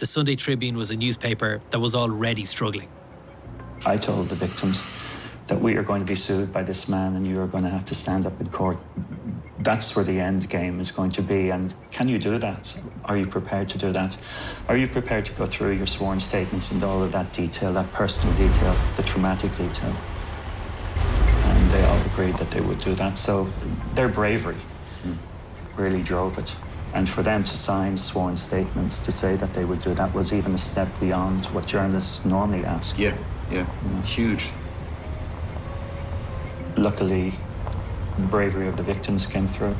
the Sunday Tribune was a newspaper that was already struggling. I told the victims that we are going to be sued by this man and you are going to have to stand up in court. That's where the end game is going to be. And can you do that? Are you prepared to do that? Are you prepared to go through your sworn statements and all of that detail, that personal detail, the traumatic detail? And they all agreed that they would do that. So their bravery really drove it. And for them to sign sworn statements to say that they would do that was even a step beyond what journalists normally ask. Yeah, huge. Luckily, the bravery of the victims came through.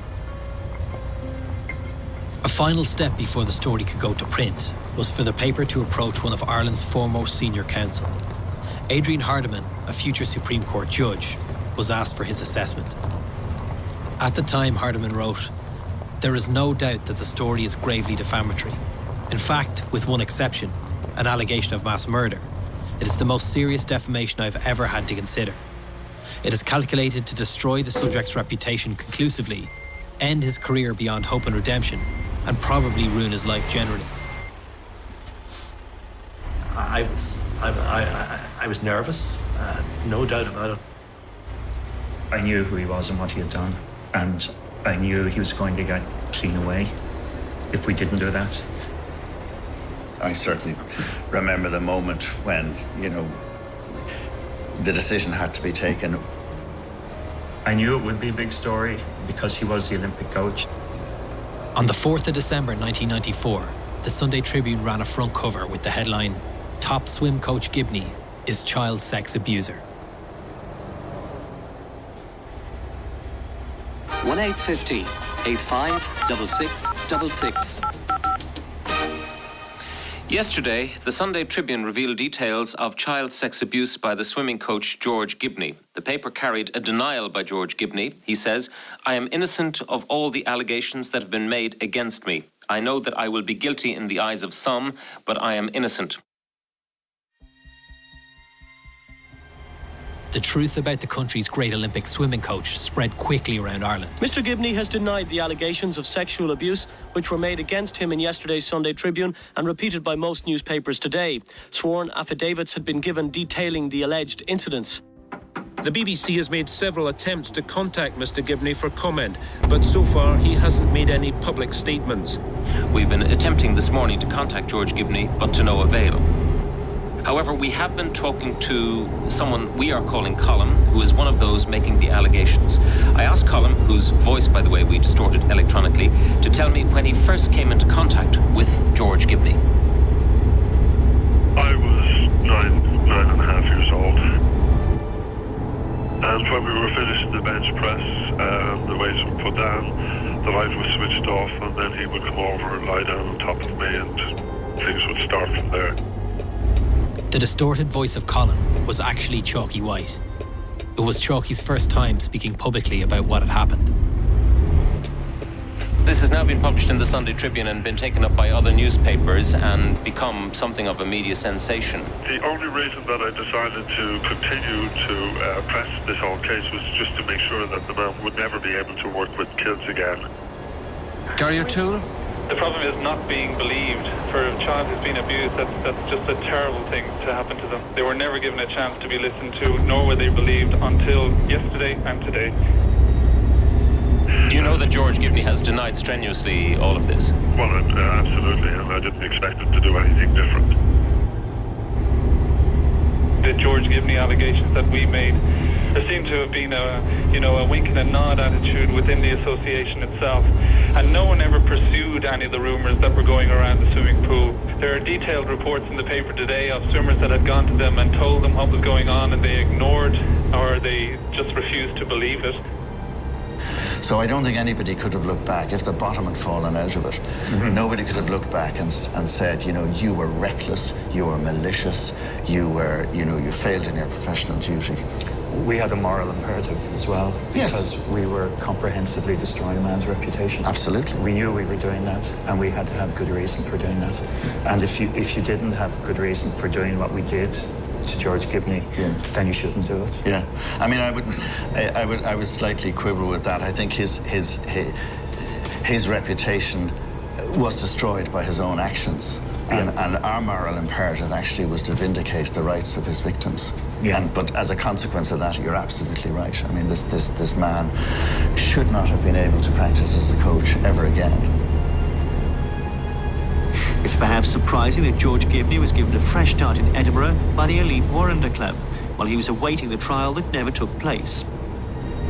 A final step before the story could go to print was for the paper to approach one of Ireland's foremost senior counsel. Adrian Hardiman, a future Supreme Court judge, was asked for his assessment. At the time, Hardiman wrote, "There is no doubt that the story is gravely defamatory. In fact, with one exception, an allegation of mass murder, it is the most serious defamation I've ever had to consider. It is calculated to destroy the subject's reputation conclusively, end his career beyond hope and redemption, and probably ruin his life generally." I was nervous, no doubt about it. I knew who he was and what he had done, and I knew he was going to get clean away if we didn't do that. I certainly remember the moment when, the decision had to be taken. I knew it would be a big story because he was the Olympic coach. On the 4th of December 1994, the Sunday Tribune ran a front cover with the headline, "Top swim coach Gibney is child sex abuser." 1850 856666. Yesterday, the Sunday Tribune revealed details of child sex abuse by the swimming coach George Gibney. The paper carried a denial by George Gibney. He says, "I am innocent of all the allegations that have been made against me. I know that I will be guilty in the eyes of some, but I am innocent." The truth about the country's great Olympic swimming coach spread quickly around Ireland. Mr. Gibney has denied the allegations of sexual abuse which were made against him in yesterday's Sunday Tribune and repeated by most newspapers today. Sworn affidavits had been given detailing the alleged incidents. The BBC has made several attempts to contact Mr. Gibney for comment, but so far he hasn't made any public statements. We've been attempting this morning to contact George Gibney, but to no avail. However, we have been talking to someone we are calling Colin, who is one of those making the allegations. I asked Colin, whose voice, by the way, we distorted electronically, to tell me when he first came into contact with George Gibney. I was nine and a half years old. And when we were finishing the bench press, the weights were put down, the light was switched off, and then he would come over and lie down on top of me, and things would start from there. The distorted voice of Colin was actually Chalky White. It was Chalky's first time speaking publicly about what had happened. This has now been published in the Sunday Tribune and been taken up by other newspapers and become something of a media sensation. The only reason that I decided to continue to press this whole case was just to make sure that the man would never be able to work with kids again. Gary O'Toole? The problem is not being believed. For a child who's been abused, that's just a terrible thing to happen to them. They were never given a chance to be listened to, nor were they believed until yesterday and today. You know that George Gibney has denied strenuously all of this? Well, absolutely, and I didn't expect him to do anything different. The George Gibney allegations that we made, there seemed to have been a wink and a nod attitude within the association itself, and no one ever pursued any of the rumours that were going around the swimming pool. There are detailed reports in the paper today of swimmers that had gone to them and told them what was going on, and they ignored or they just refused to believe it. So I don't think anybody could have looked back if the bottom had fallen out of it. Mm-hmm. Nobody could have looked back and said, you were reckless, you were malicious, you failed in your professional duty. We had a moral imperative as well, because we were comprehensively destroying a man's reputation. Absolutely. We knew we were doing that, and we had to have good reason for doing that. And if you didn't have good reason for doing what we did to George Gibney, then you shouldn't do it. Yeah, I mean, I would slightly quibble with that. I think his reputation was destroyed by his own actions. And our moral imperative actually was to vindicate the rights of his victims. Yeah. But as a consequence of that, you're absolutely right. I mean, this man should not have been able to practice as a coach ever again. It's perhaps surprising that George Gibney was given a fresh start in Edinburgh by the elite Warrender Club, while he was awaiting the trial that never took place.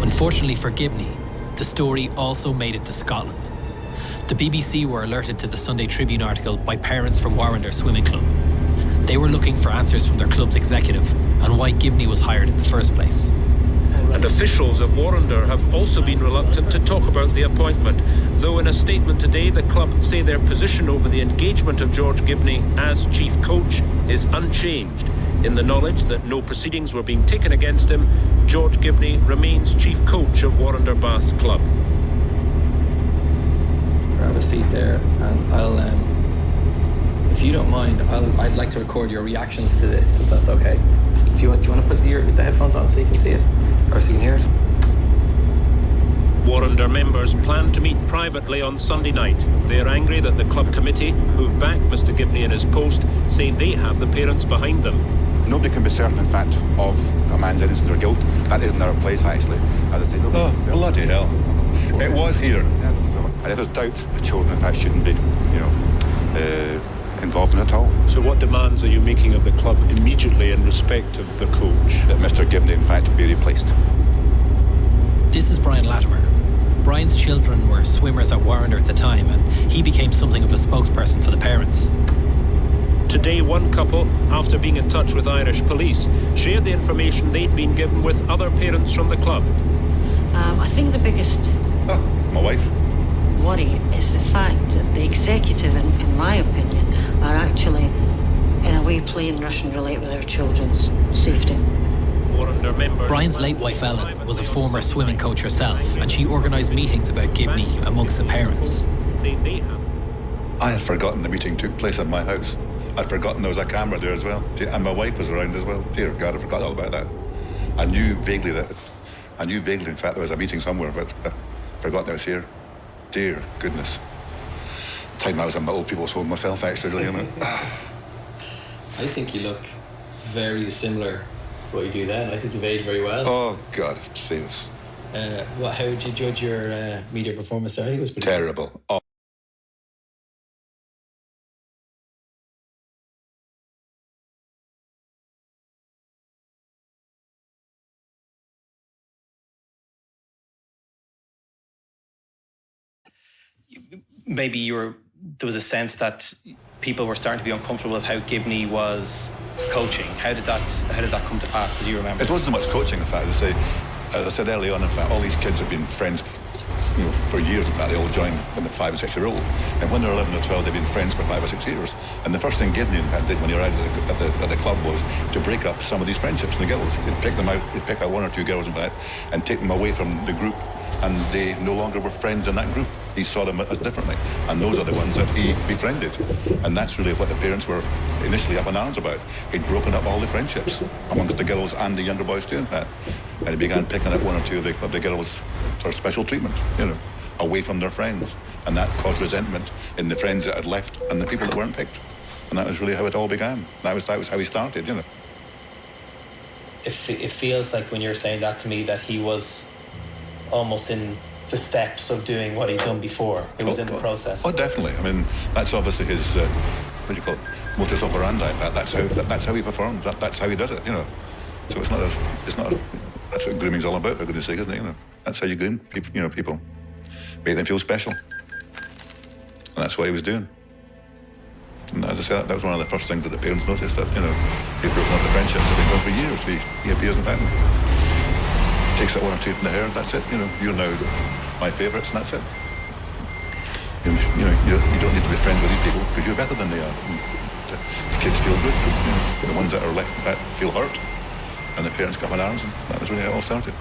Unfortunately for Gibney, the story also made it to Scotland. The BBC were alerted to the Sunday Tribune article by parents from Warrender Swimming Club. They were looking for answers from their club's executive on why Gibney was hired in the first place. And officials of Warrender have also been reluctant to talk about the appointment, though in a statement today the club say their position over the engagement of George Gibney as chief coach is unchanged. In the knowledge that no proceedings were being taken against him, George Gibney remains chief coach of Warrender Baths Club. Grab a seat there, and I'll, if you don't mind, I'd like to record your reactions to this, if that's okay. Do you want to put the headphones on so you can see it, or so you can hear it? Warrender members plan to meet privately on Sunday night. They are angry that the club committee, who've backed Mr Gibney in his post, say they have the parents behind them. Nobody can be certain, in fact, of a man's innocence or guilt. That isn't our place, actually. As I say, bloody hell. It was here. And if there's doubt, the children, in fact, shouldn't be, involved in it at all. So what demands are you making of the club immediately in respect of the coach? That Mr Gibney, in fact, be replaced. This is Brian Latimer. Brian's children were swimmers at Warrender at the time, and he became something of a spokesperson for the parents. Today, one couple, after being in touch with Irish police, shared the information they'd been given with other parents from the club. I think the biggest my wife. worry is the fact that the executive, in my opinion, are actually, in a way, playing Russian roulette with our children's safety. Brian's late wife Ellen was a former swimming coach herself, and she organised meetings about Gibney amongst the parents. I had forgotten the meeting took place at my house. I'd forgotten there was a camera there as well. And my wife was around as well. Dear God, I forgot all about that. I knew vaguely, in fact, there was a meeting somewhere, but I forgot that it was here. Dear goodness. Time I was in my old people's home myself, actually, really, isn't it? I think you look very similar to what you do then. I think you've aged very well. Oh, God, save us. How would you judge your media performance there? I think it was pretty terrible. Oh. Maybe there was a sense that people were starting to be uncomfortable with how Gibney was coaching. How did that come to pass, as you remember? It wasn't so much coaching, in fact. As I said early on, in fact, all these kids have been friends for years. In fact, they all joined when they're 5 and 6 year old. And when they're 11 or 12, they've been friends for 5 or 6 years. And the first thing Gibney, in fact, did when he arrived at the club was to break up some of these friendships and the girls. He'd pick them out, he'd pick out 1 or 2 girls, in fact, and take them away from the group. And they no longer were friends in that group. He saw them as differently. And those are the ones that he befriended. And that's really what the parents were initially up in arms about. He'd broken up all the friendships amongst the girls and the younger boys too, in fact. And he began picking out 1 or 2 of the girls for special treatment, away from their friends. And that caused resentment in the friends that had left and the people that weren't picked. And that was really how it all began. That was how he started, It feels like when you're saying that to me that he was almost in the steps of doing what he'd done before. It was in the process. Oh, definitely. I mean, that's obviously his, what do you call it, modus operandi. That's how he performs. That's how he does it, So that's what grooming's all about, for goodness sake, isn't it? That's how you groom people. Make them feel special. And that's what he was doing. And as I said, that was one of the first things that the parents noticed, that, he'd broken up the friendships that they'd gone for years. He appears in pattern. Takes that 1 or 2 from the hair, that's it. You're now my favourites, and that's it. You don't need to be friends with these people because you're better than they are. The kids feel good. The ones that are left, in fact, feel hurt, and the parents come in arms, and that was really how it all started.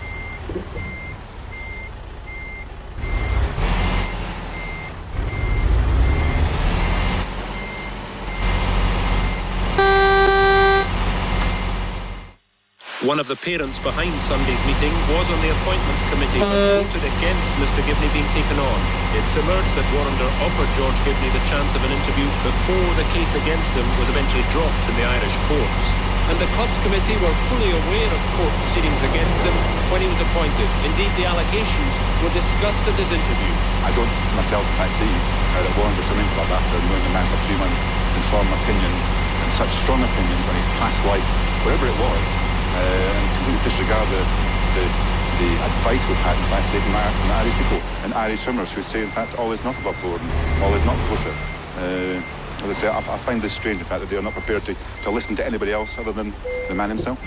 One of the parents behind Sunday's meeting was on the appointments committee but voted against Mr Gibney being taken on. It's emerged that Warrender offered George Gibney the chance of an interview before the case against him was eventually dropped in the Irish courts. And the club's committee were fully aware of court proceedings against him when he was appointed. Indeed, the allegations were discussed at his interview. I don't myself see how the Warrender Swimming Club, after knowing the man for 3 months, can form opinions, and such strong opinions on his past life, whatever it was, and completely disregard the advice we've had, in fact, from Irish people and Irish swimmers who say, in fact, all is not above board and all is not kosher. As I say, I find this strange, in fact, that they are not prepared to listen to anybody else other than the man himself.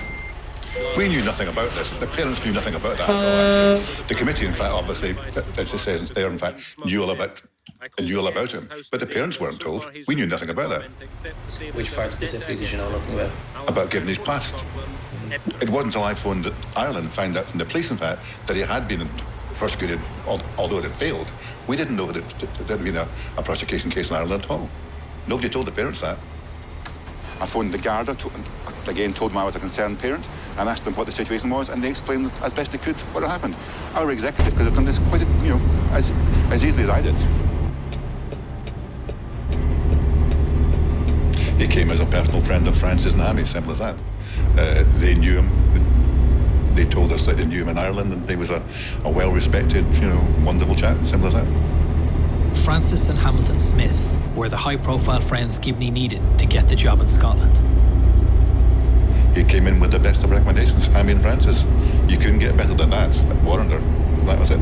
We knew nothing about this. The parents knew nothing about that at all, actually. The committee, in fact, obviously, as it says there, in fact, knew all about him. But the parents weren't told. We knew nothing about that. Which part specifically did you know nothing about? About Gibney's past. It wasn't until I phoned Ireland, found out from the police, in fact, that he had been prosecuted, although it had failed. We didn't know that there had been a prosecution case in Ireland at all. Nobody told the parents that. I phoned the Garda, told them I was a concerned parent, and asked them what the situation was, and they explained as best they could what had happened. Our executive could have done this quite, as easily as I did. He came as a personal friend of Francis and Hammy, simple as that. They knew him. They told us that they knew him in Ireland, and he was a well-respected, wonderful chap, simple as that. Francis and Hamilton Smith were the high-profile friends Gibney needed to get the job in Scotland. He came in with the best of recommendations. Hammy and Francis, you couldn't get better than that. Warrender, that was it.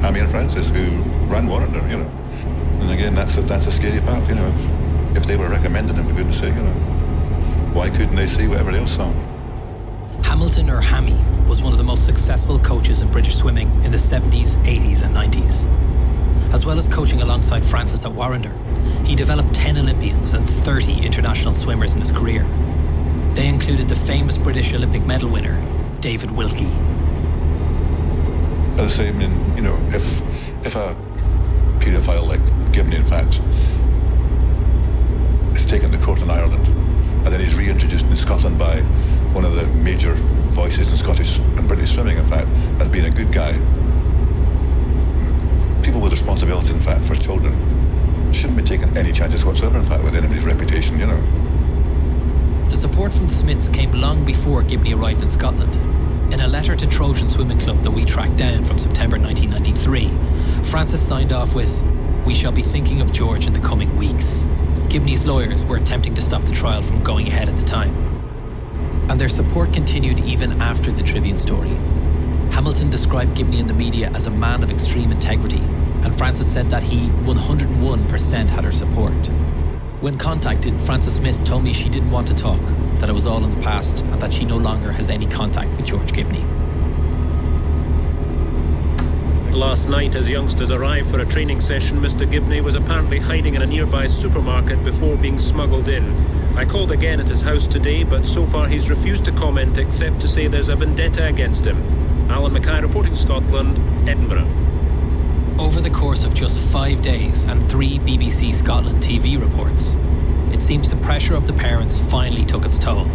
Hammy and Francis, who ran Warrender, And again, that's a scary part, If they were recommending him, for goodness sake, why couldn't they see what everybody else saw? Hamilton, or Hammy, was one of the most successful coaches in British swimming in the 70s, 80s and 90s. As well as coaching alongside Francis at Warrender, he developed 10 Olympians and 30 international swimmers in his career. They included the famous British Olympic medal winner, David Wilkie. As I say, if a paedophile like Gibney, in fact, is taken to court in Ireland, and then he's reintroduced in Scotland by one of the major voices in Scottish and British swimming, in fact, as being a good guy, people with responsibility, in fact, for children shouldn't be taking any chances whatsoever, in fact, with anybody's reputation, The support from the Smiths came long before Gibney arrived in Scotland. In a letter to Trojan Swimming Club that we tracked down from September 1993, Francis signed off with, "We shall be thinking of George in the coming weeks." Gibney's lawyers were attempting to stop the trial from going ahead at the time. And their support continued even after the Tribune story. Hamilton described Gibney in the media as a man of extreme integrity, and Francis said that he 101% had her support. When contacted, Frances Smith told me she didn't want to talk, that it was all in the past, and that she no longer has any contact with George Gibney. Last night, as youngsters arrived for a training session, Mr Gibney was apparently hiding in a nearby supermarket before being smuggled in. I called again at his house today, but so far he's refused to comment except to say there's a vendetta against him. Alan Mackay reporting Scotland, Edinburgh. Over the course of just 5 days and 3 BBC Scotland TV reports, it seems the pressure of the parents finally took its toll.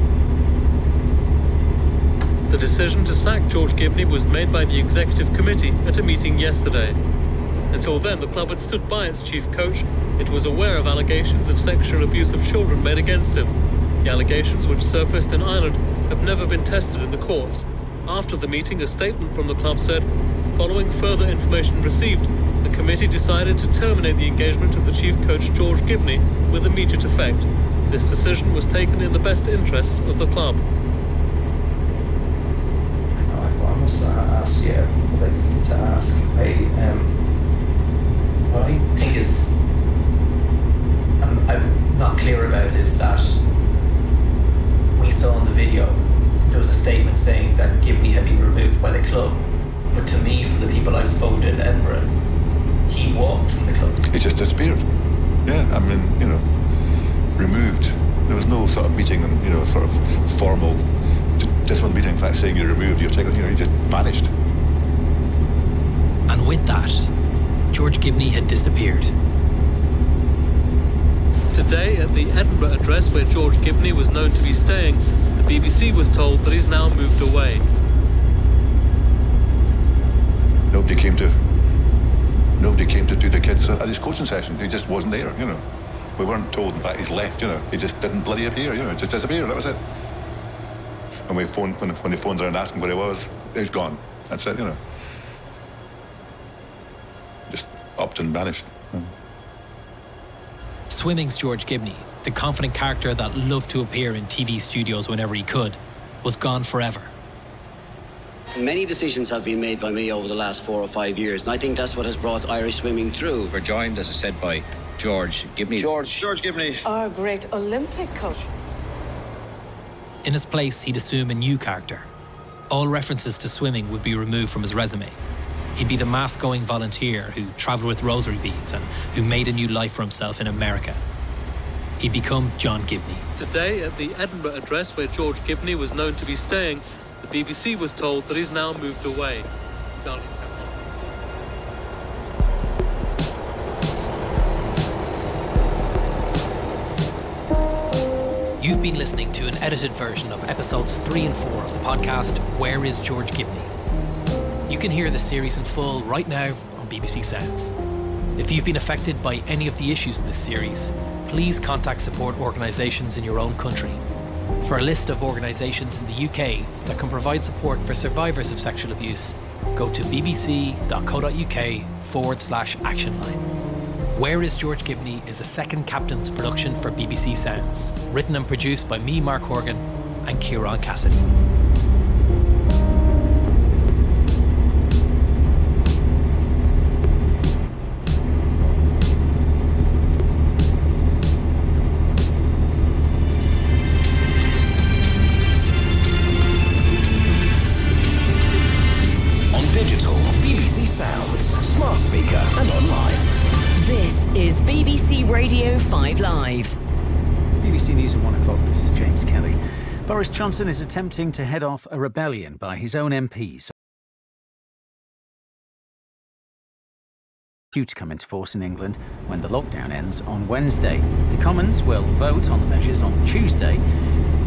The decision to sack George Gibney was made by the Executive Committee at a meeting yesterday. Until then, the club had stood by its chief coach. It was aware of allegations of sexual abuse of children made against him. The allegations, which surfaced in Ireland, have never been tested in the courts. After the meeting, a statement from the club said, "Following further information received, the committee decided to terminate the engagement of the chief coach George Gibney with immediate effect. This decision was taken in the best interests of the club." I must ask you what I need to ask. What I think is I'm not clear about is that we saw in the video there was a statement saying that Gibney had been removed by the club, but to me, from the people I've spoken to in Edinburgh, he walked from the club. He just disappeared. Yeah, removed. There was no sort of meeting and, sort of formal discipline meeting, in fact, saying you're removed, you're taken, he just vanished. And with that, George Gibney had disappeared. Today, at the Edinburgh address where George Gibney was known to be staying, the BBC was told that he's now moved away. Nobody came to do the kids at his coaching session. He just wasn't there, you know. We weren't told, in fact, he's left, you know. He just didn't bloody appear, you know. Just disappeared, that was it. And when they phoned around asking where he was, he's gone. That's it, you know. Just upped and vanished. Swimming's George Gibney, the confident character that loved to appear in TV studios whenever he could, was gone forever. Many decisions have been made by me over the last 4 or 5 years, and I think that's what has brought Irish swimming through. We're joined, as I said, by George Gibney. George Gibney. Our great Olympic coach. In his place, he'd assume a new character. All references to swimming would be removed from his resume. He'd be the mass-going volunteer who travelled with rosary beads and who made a new life for himself in America. He'd become John Gibney. Today, at the Edinburgh address where George Gibney was known to be staying, the BBC was told that he's now moved away. Charlie. You've been listening to an edited version of episodes 3 and 4 of the podcast Where is George Gibney? You can hear the series in full right now on BBC Sounds. If you've been affected by any of the issues in this series, please contact support organisations in your own country. For a list of organisations in the UK that can provide support for survivors of sexual abuse, go to bbc.co.uk/action line. Where is George Gibney is a second captain's production for BBC Sounds, written and produced by me, Mark Horgan, and Kieran Cassidy. Smart speaker and online. This is BBC Radio 5 Live. BBC News at 1 o'clock. This is James Kelly. Boris Johnson is attempting to head off a rebellion by his own MPs. Due to come into force in England when the lockdown ends on Wednesday. The Commons will vote on the measures on Tuesday.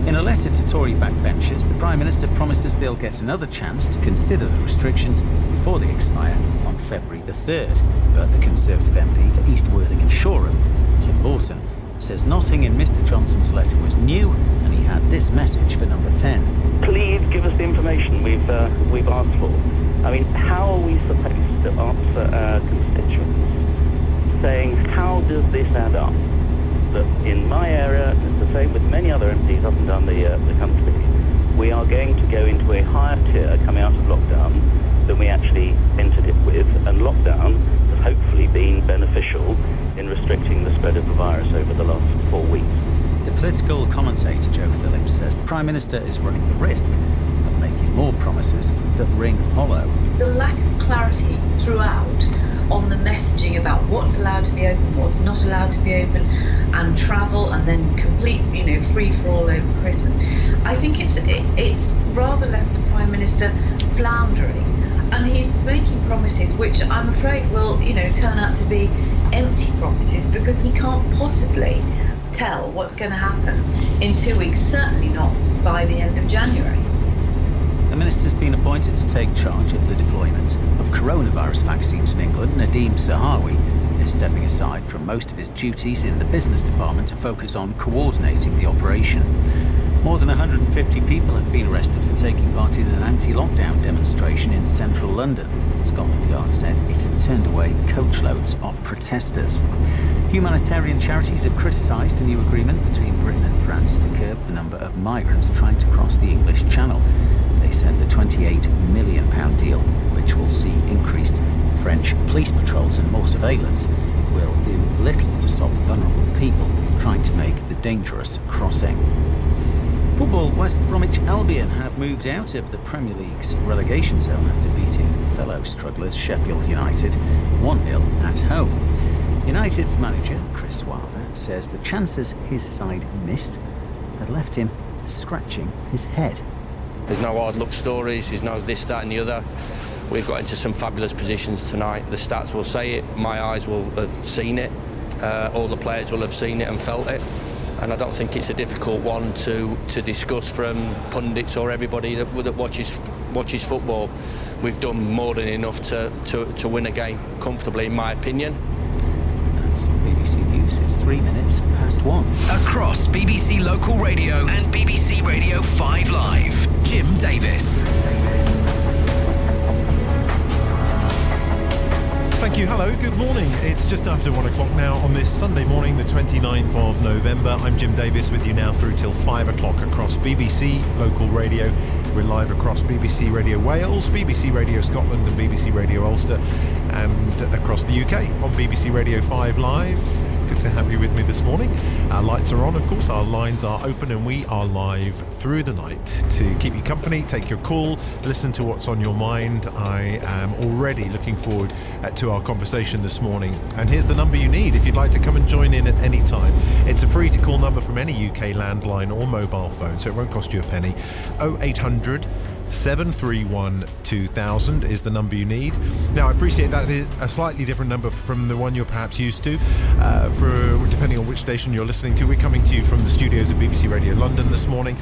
In a letter to Tory backbenchers, the Prime Minister promises they'll get another chance to consider the restrictions before they expire on February the 3rd. But the Conservative MP for East Worthing and Shoreham, Tim Lawton, says nothing in Mr Johnson's letter was new, and he had this message for number 10. Please give us the information we've asked for. I mean, how are we supposed to answer our constituents saying, how does this add up? That in my area, and it's the same with many other MPs up and down the country, we are going to go into a higher tier coming out of lockdown than we actually entered it with, and lockdown has hopefully been beneficial in restricting the spread of the virus over the last 4 weeks. The political commentator Joe Phillips says the Prime Minister is running the risk of making more promises that ring hollow. The lack of clarity throughout on the messaging about what's allowed to be open, what's not allowed to be open, and travel, and then complete, free-for-all over Christmas. I think it's rather left the Prime Minister floundering, and he's making promises which I'm afraid will, turn out to be empty promises, because he can't possibly tell what's going to happen in 2 weeks, certainly not by the end of January. The minister's been appointed to take charge of the deployment of coronavirus vaccines in England. Nadeem Sahawi is stepping aside from most of his duties in the business department to focus on coordinating the operation. More than 150 people have been arrested for taking part in an anti-lockdown demonstration in central London. Scotland Yard said it had turned away coachloads of protesters. Humanitarian charities have criticised a new agreement between Britain and France to curb the number of migrants trying to cross the English Channel. They said the £28 million deal, which will see increased French police patrols and more surveillance, will do little to stop vulnerable people trying to make the dangerous crossing. Football, West Bromwich Albion have moved out of the Premier League's relegation zone after beating fellow strugglers Sheffield United 1-0 at home. United's manager, Chris Wilder, says the chances his side missed had left him scratching his head. There's no hard luck stories, there's no this, that and the other. We've got into some fabulous positions tonight. The stats will say it, my eyes will have seen it, all the players will have seen it and felt it. and I don't think it's a difficult one to discuss from pundits or everybody that watches football. We've done more than enough to win a game comfortably, in my opinion. That's BBC News. It's 3 minutes past 1. Across BBC Local Radio and BBC Radio 5 Live, Jim Davis. Thank you. Hello, good morning. It's just after 1 o'clock now on this Sunday morning, the 29th of November. I'm Jim Davis with you now through till 5 o'clock across BBC Local Radio. We're live across BBC Radio Wales, BBC Radio Scotland and BBC Radio Ulster, and across the UK on BBC Radio 5 Live. Good to have you with me this morning. Our lights are on, of course, our lines are open, and we are live through the night to keep you company, take your call, listen to what's on your mind. I am already looking forward to our conversation this morning. And here's the number you need if you'd like to come and join in at any time. It's a free to call number from any UK landline or mobile phone, so it won't cost you a penny. 0800 731 2000 is the number you need. Now, I appreciate that is a slightly different number from the one you're perhaps used to, depending on which station you're listening to. We're coming to you from the studios of BBC Radio London this morning.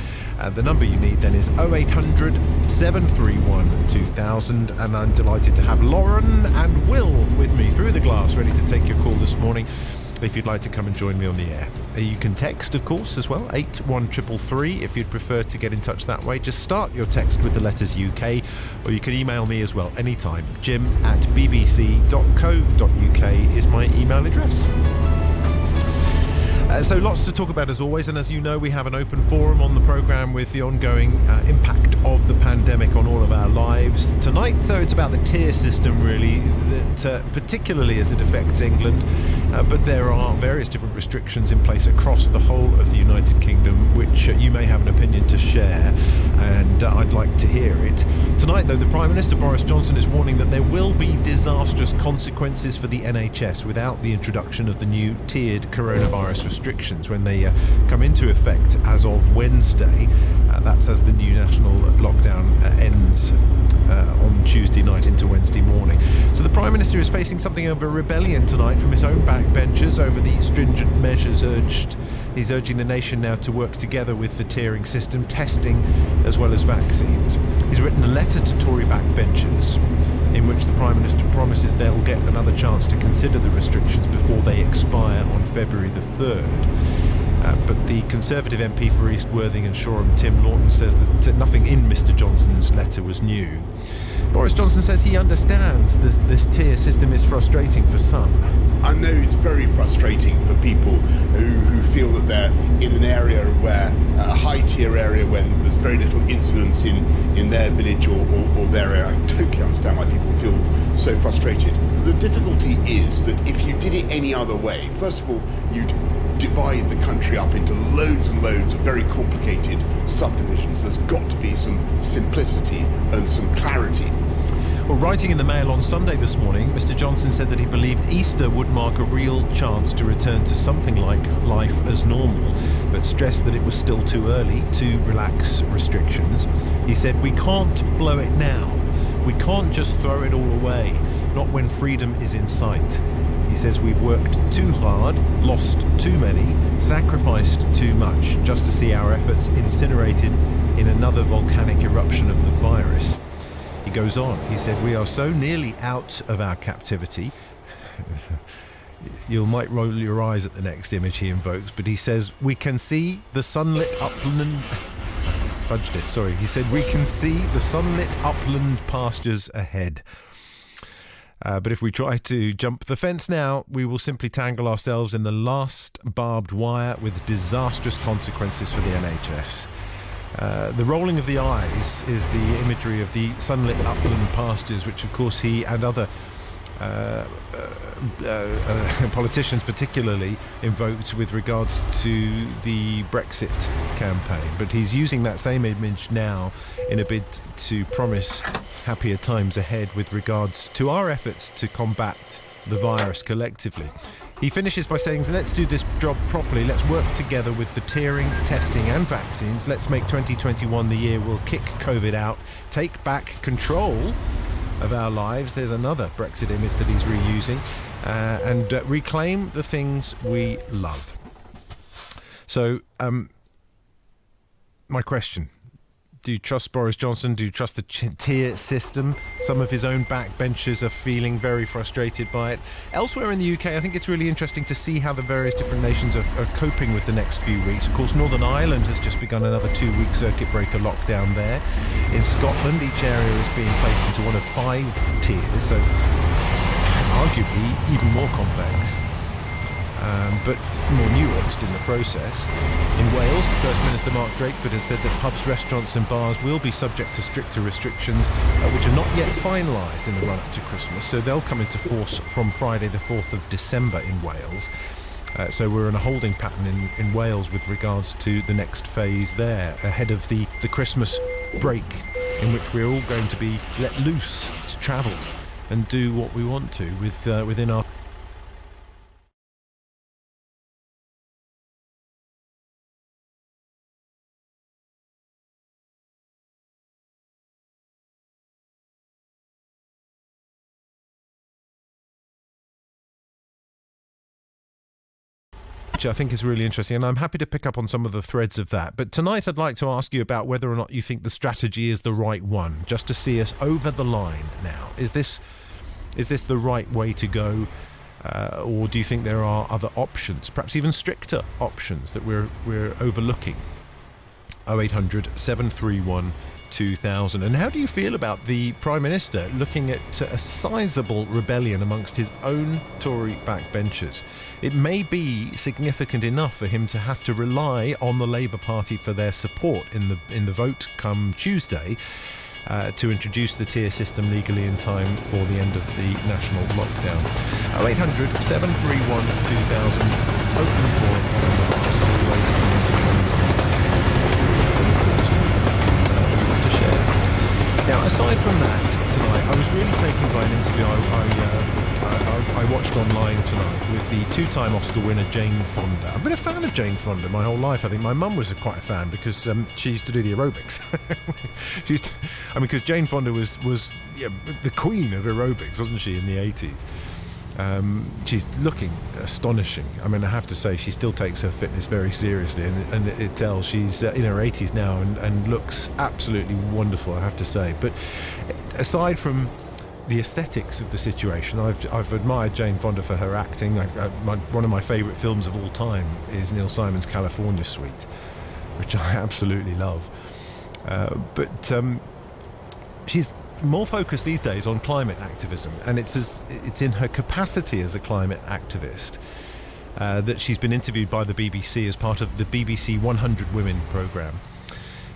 The number you need then is 0800 731 2000, and I'm delighted to have Lauren and Will with me through the glass, ready to take your call this morning if you'd like to come and join me on the air. You can text, of course, as well, 81333 if you'd prefer to get in touch that way. Just start your text with the letters UK, or you can email me as well anytime. jim@bbc.co.uk is my email address. So lots to talk about as always, and as you know, we have an open forum on the programme with the ongoing impact of the pandemic on all of our lives. Tonight, though, it's about the tier system, really, that particularly as it affects England, but there are various different restrictions in place across the whole of the United Kingdom, which you may have an opinion to share, and I'd like to hear it. Tonight, though, the Prime Minister, Boris Johnson, is warning that there will be disastrous consequences for the NHS without the introduction of the new tiered coronavirus restrictions when they come into effect as of Wednesday. That's as the new national lockdown ends on Tuesday night into Wednesday morning. So the Prime Minister is facing something of a rebellion tonight from his own backbenchers over the stringent measures urged. He's urging the nation now to work together with the tiering system, testing as well as vaccines. He's written a letter to Tory backbenchers in which the Prime Minister promises they'll get another chance to consider the restrictions before they expire on February the 3rd. But the Conservative MP for East Worthing and Shoreham, Tim Lawton, says that nothing in Mr Johnson's letter was new. Boris Johnson says he understands this tier system is frustrating for some. I know it's very frustrating for people who feel that they're in an area where, a high tier area, when there's very little incidence in their village or their area. I totally understand why people feel so frustrated. The difficulty is that if you did it any other way, first of all, you'd divide the country up into loads and loads of very complicated subdivisions. There's got to be some simplicity and some clarity. Well, writing in the Mail on Sunday this morning, Mr Johnson said that he believed Easter would mark a real chance to return to something like life as normal, but stressed that it was still too early to relax restrictions. He said, "We can't blow it now. We can't just throw it all away, not when freedom is in sight." He says we've worked too hard, lost too many, sacrificed too much just to see our efforts incinerated in another volcanic eruption of the virus. He goes on, he said, "We are so nearly out of our captivity." You might roll your eyes at the next image he invokes, but he says, "We can see the sunlit upland..." Fudged it, sorry. He said, "We can see the sunlit upland pastures ahead. But if we try to jump the fence now, we will simply tangle ourselves in the last barbed wire with disastrous consequences for the NHS." The rolling of the eyes is the imagery of the sunlit upland pastures, which of course he and other politicians particularly invoked with regards to the Brexit campaign. But he's using that same image now in a bid to promise happier times ahead with regards to our efforts to combat the virus collectively. He finishes by saying, let's do this job properly. Let's work together with the tiering, testing and vaccines. Let's make 2021 the year we'll kick COVID out, take back control of our lives. There's another Brexit image that he's reusing, and reclaim the things we love. So, my question: do you trust Boris Johnson? Do you trust the tier system? Some of his own backbenchers are feeling very frustrated by it. Elsewhere in the UK, I think it's really interesting to see how the various different nations are coping with the next few weeks. Of course, Northern Ireland has just begun another 2-week circuit breaker lockdown there. In Scotland, each area is being placed into one of 5 tiers, so arguably even more complex. But more nuanced in the process. In Wales, the First Minister Mark Drakeford has said that pubs, restaurants and bars will be subject to stricter restrictions, which are not yet finalised in the run-up to Christmas, so they'll come into force from Friday the 4th of December in Wales. So we're in a holding pattern in Wales with regards to the next phase there, ahead of the Christmas break, in which we're all going to be let loose to travel and do what we want to within our I think is really interesting, and I'm happy to pick up on some of the threads of that. But tonight I'd like to ask you about whether or not you think the strategy is the right one, just to see us over the line now. Is this the right way to go, or do you think there are other options, perhaps even stricter options, that we're overlooking? 0800 731 2000. And how do you feel about the Prime Minister looking at a sizable rebellion amongst his own Tory backbenchers? It may be significant enough for him to have to rely on the Labour Party for their support in the vote come Tuesday to introduce the tier system legally in time for the end of the national lockdown. 0800 731 2000. Open forum on the last. Always if you want to join to share. Now, aside from that, tonight I was really taken by an interview I watched online tonight with the 2-time Oscar winner Jane Fonda. I've been a fan of Jane Fonda my whole life. I think my mum was quite a fan because she used to do the aerobics. Because Jane Fonda was the queen of aerobics, wasn't she, in the 80s? She's looking astonishing. I mean, I have to say, she still takes her fitness very seriously, and it tells. She's in her 80s now and looks absolutely wonderful, I have to say. But aside from the aesthetics of the situation, I've admired Jane Fonda for her acting. One of my favourite films of all time is Neil Simon's California Suite, which I absolutely love. But she's more focused these days on climate activism, and it's in her capacity as a climate activist that she's been interviewed by the BBC as part of the BBC 100 Women programme.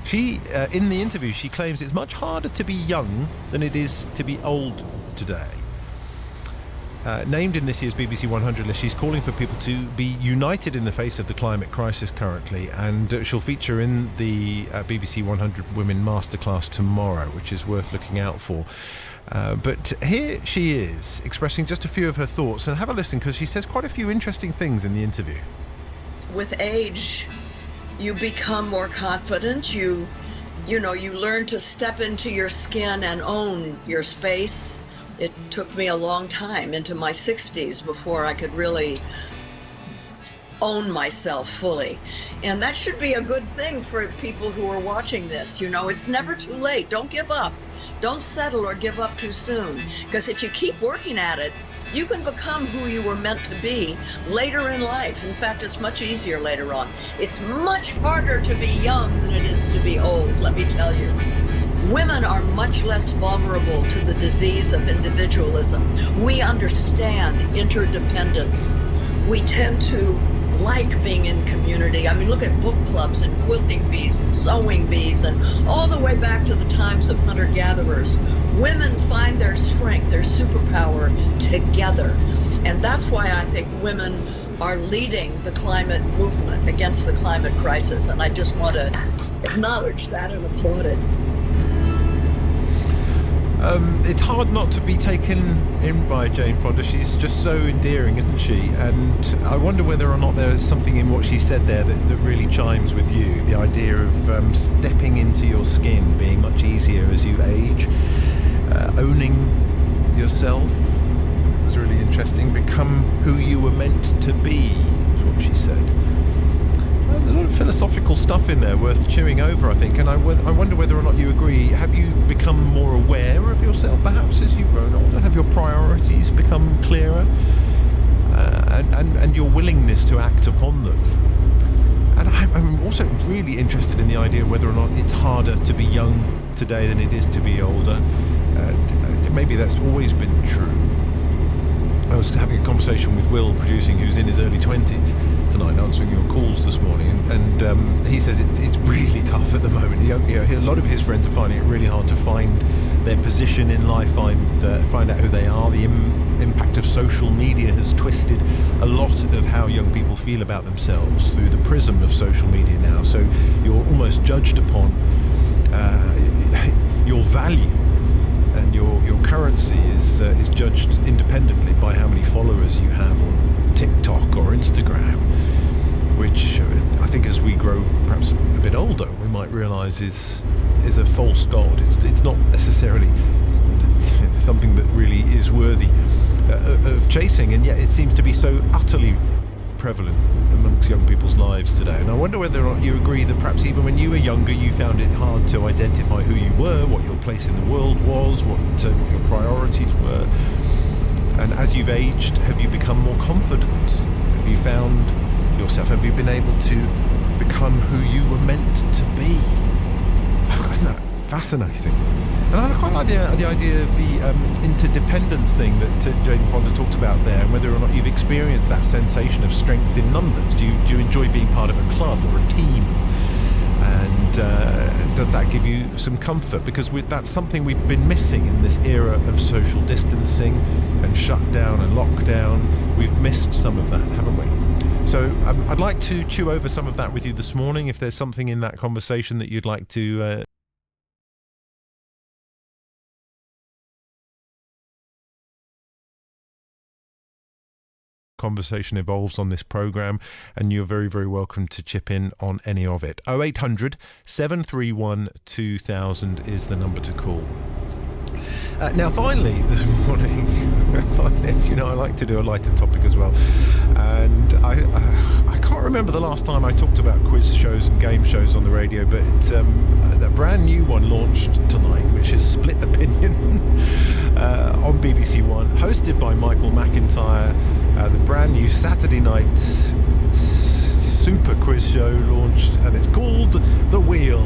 She, in the interview, she claims it's much harder to be young than it is to be old today. Named in this year's BBC 100 list, she's calling for people to be united in the face of the climate crisis currently, and she'll feature in the BBC 100 Women Masterclass tomorrow, which is worth looking out for. But here she is, expressing just a few of her thoughts, and have a listen, because she says quite a few interesting things in the interview. With age, you become more confident. You learn to step into your skin and own your space. It took me a long time, into my 60s, before I could really own myself fully. And that should be a good thing for people who are watching this. It's never too late. Don't give up. Don't settle or give up too soon. Because if you keep working at it, you can become who you were meant to be later in life. In fact, it's much easier later on. It's much harder to be young than it is to be old, let me tell you. Women are much less vulnerable to the disease of individualism. We understand interdependence. We tend to like being in community. I mean, look at book clubs and quilting bees and sewing bees and all the way back to the times of hunter-gatherers. Women find their strength, their superpower together. And that's why I think women are leading the climate movement against the climate crisis. And I just want to acknowledge that and applaud it. It's hard not to be taken in by Jane Fonda. She's just so endearing, isn't she? And I wonder whether or not there's something in what she said there that really chimes with you. The idea of stepping into your skin being much easier as you age. Owning yourself was really interesting. Become who you were meant to be, is what she said. There's a philosophical stuff in there worth chewing over, I think, and I wonder whether or not you agree. Have you become more aware of yourself, perhaps, as you've grown older? Have your priorities become clearer? And your willingness to act upon them? And I'm also really interested in the idea of whether or not it's harder to be young today than it is to be older. Maybe that's always been true. I was having a conversation with Will, producing, who's in his early 20s tonight, answering your calls this morning, and he says it's really tough at the moment. A lot of his friends are finding it really hard to find their position in life, find out who they are. The impact of social media has twisted a lot of how young people feel about themselves through the prism of social media now. So you're almost judged upon your value. And your currency is judged independently by how many followers you have on TikTok or Instagram, which I think as we grow perhaps a bit older, we might realise is a false god. It's not necessarily something that really is worthy of chasing, and yet it seems to be so utterly prevalent amongst young people's lives today. And I wonder whether or not you agree that perhaps even when you were younger you found it hard to identify who you were, what your place in the world was, what your priorities were. And as you've aged, have you become more confident? Have you found yourself, have you been able to become who you were meant to be? Oh, isn't that fascinating? And I quite like the idea of the interdependence thing that Jane Fonda talked about there, and whether or not you've experienced that sensation of strength in numbers. Do you enjoy being part of a club or a team? And does that give you some comfort? Because that's something we've been missing in this era of social distancing and shutdown and lockdown. We've missed some of that, haven't we? So I'd like to chew over some of that with you this morning. If there's something in that conversation that you'd like to conversation evolves on this programme, and you're very, very welcome to chip in on any of it. 0800 731 2000 is the number to call. Now finally this morning, as you know, I like to do a lighter topic as well, and I can't remember the last time I talked about quiz shows and game shows on the radio, but a brand new one launched tonight, which is Split Opinion on BBC One, hosted by Michael McIntyre. The brand new Saturday night super quiz show launched, and it's called The Wheel.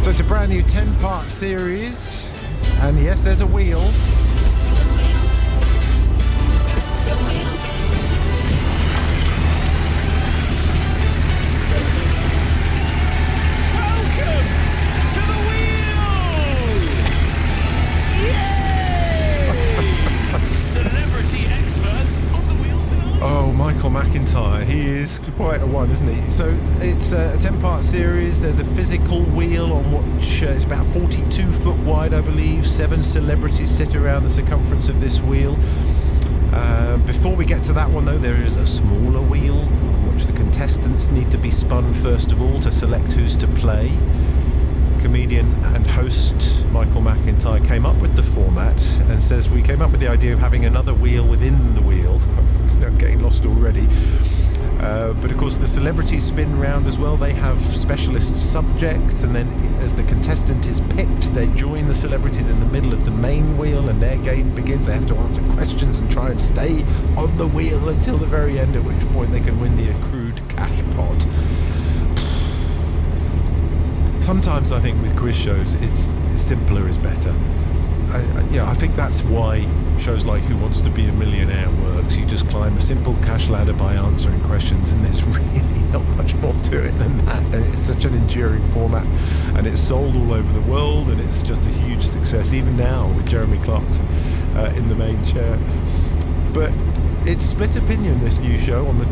So it's a brand new 10-part series, and yes, there's a wheel. Welcome to the wheel! Yay! Celebrity experts on the wheel tonight. Oh, Michael McIntyre, he is quite a one, isn't he? So it's a 10-part series. There's a physical wheel on which it's about 42 foot wide, I believe. 7 celebrities sit around the circumference of this wheel. Before we get to that one, though, there is a smaller wheel on which the contestants need to be spun first of all to select who's to play. Comedian and host Michael McIntyre came up with the format and says we came up with the idea of having another wheel within the wheel. I'm getting lost already. But of course the celebrities spin round as well. They have specialist subjects, and then as the contestant is picked, they join the celebrities in the middle of the main wheel, and their game begins. They have to answer questions and try and stay on the wheel until the very end, at which point they can win the accrued cash pot. Sometimes I think with quiz shows it's simpler is better. I think that's why shows like Who Wants to Be a Millionaire works. You just climb a simple cash ladder by answering questions, and there's really not much more to it than that. And it's such an enduring format, and it's sold all over the world, and it's just a huge success, even now with Jeremy Clarkson in the main chair. But it's split opinion, this new show on the